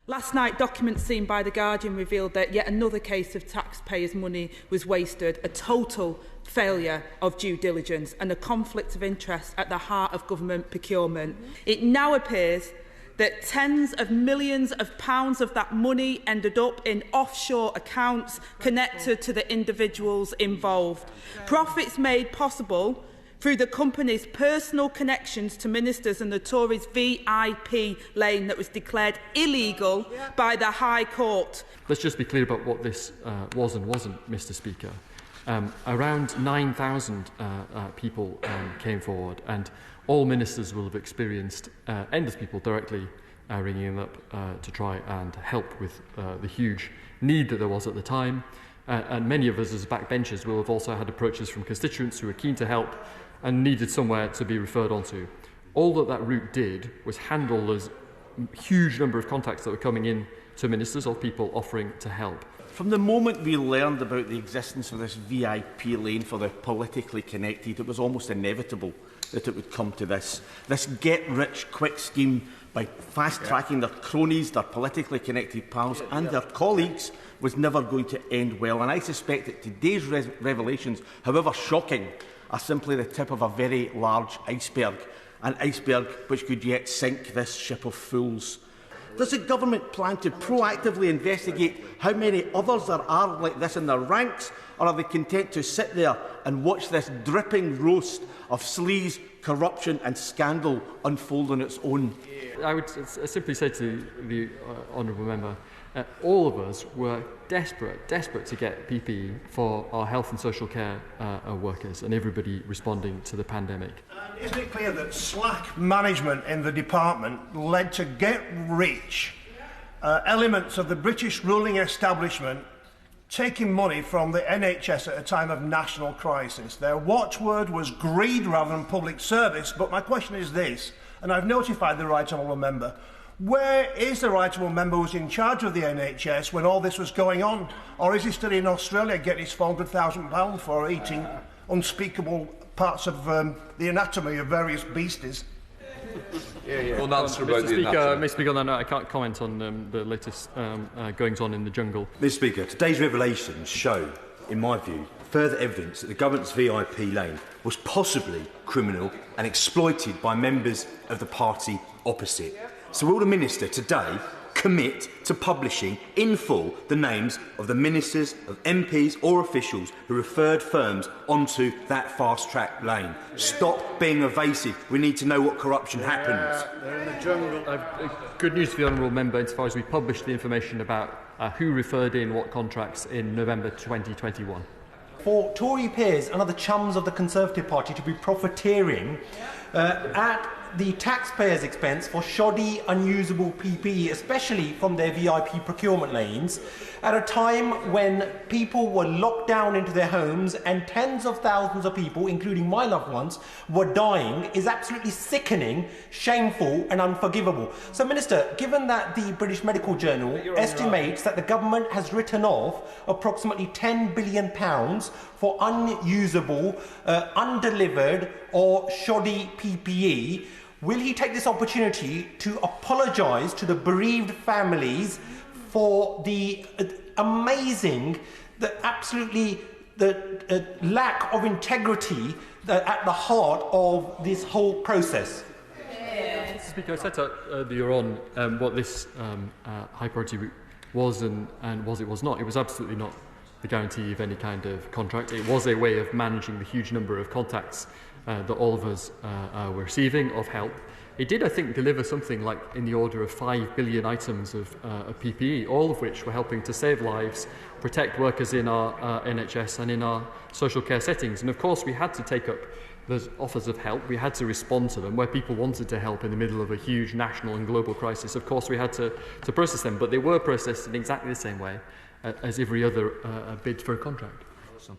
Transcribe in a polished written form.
Last night, documents seen by The Guardian revealed that yet another case of taxpayers' money was wasted, a total failure of due diligence and a conflict of interest at the heart of government procurement. It now appears that tens of millions of pounds of that money ended up in offshore accounts connected to the individuals involved. Profits made possible through the company's personal connections to ministers and the Tories' VIP lane that was declared illegal by the High Court. Let's just be clear about what this was and wasn't, Mr Speaker. Around 9,000 people came forward, and all ministers will have experienced endless people directly ringing them up to try and help with the huge need that there was at the time. And many of us as backbenchers will have also had approaches from constituents who were keen to help and needed somewhere to be referred on to. All that route did was handle those huge number of contacts that were coming in to ministers or people offering to help. From the moment we learned about the existence of this VIP lane for the politically connected, it was almost inevitable that it would come to this get-rich-quick scheme by fast-tracking their cronies, their politically connected pals and their colleagues was never going to end well. And I suspect that today's revelations, however shocking, are simply the tip of a very large iceberg, an iceberg which could yet sink this ship of fools. Does the government plan to proactively investigate how many others there are like this in their ranks, or are they content to sit there and watch this dripping roast of sleaze, corruption and scandal unfold on its own? I would simply say to the honourable member, all of us were desperate to get PPE for our health and social care workers and everybody responding to the pandemic. Isn't it clear that slack management in the department led to get-rich elements of the British ruling establishment taking money from the NHS at a time of national crisis? Their watchword was greed rather than public service, but my question is this, and I've notified the right honourable member: where is the right honourable member who was in charge of the NHS when all this was going on? Or is he still in Australia getting his £400,000 for eating unspeakable parts of the anatomy of various beasties? Well, answer about Mr. Speaker, on that note, I can't comment on the latest goings-on in the jungle. Mr. Speaker, today's revelations show, in my view, further evidence that the government's VIP lane was possibly criminal and exploited by members of the party opposite. So will the Minister today commit to publishing in full the names of the ministers, of MPs or officials who referred firms onto that fast-track lane? Stop being evasive. We need to know what corruption happens. They're in the jungle. Good news for the honourable member insofar as we published the information about who referred in what contracts in November 2021. For Tory peers and other chums of the Conservative Party to be profiteering at the taxpayers' expense for shoddy, unusable PPE, especially from their VIP procurement lanes, at a time when people were locked down into their homes and tens of thousands of people, including my loved ones, were dying, is absolutely sickening, shameful and unforgivable. So, Minister, given that the British Medical Journal estimates that the government has written off approximately £10 billion for unusable, undelivered or shoddy PPE, will he take this opportunity to apologise to the bereaved families for the amazing, the lack of integrity at the heart of this whole process? Mr. Speaker, I set out earlier on what this high priority route was and was not. It was absolutely not the guarantee of any kind of contract. It was a way of managing the huge number of contacts that all of us were receiving of help. It did, I think, deliver something like in the order of 5 billion items of PPE, all of which were helping to save lives, protect workers in our NHS and in our social care settings. And of course, we had to take up those offers of help. We had to respond to them where people wanted to help in the middle of a huge national and global crisis. Of course, we had to process them, but they were processed in exactly the same way as every other bid for a contract. Awesome.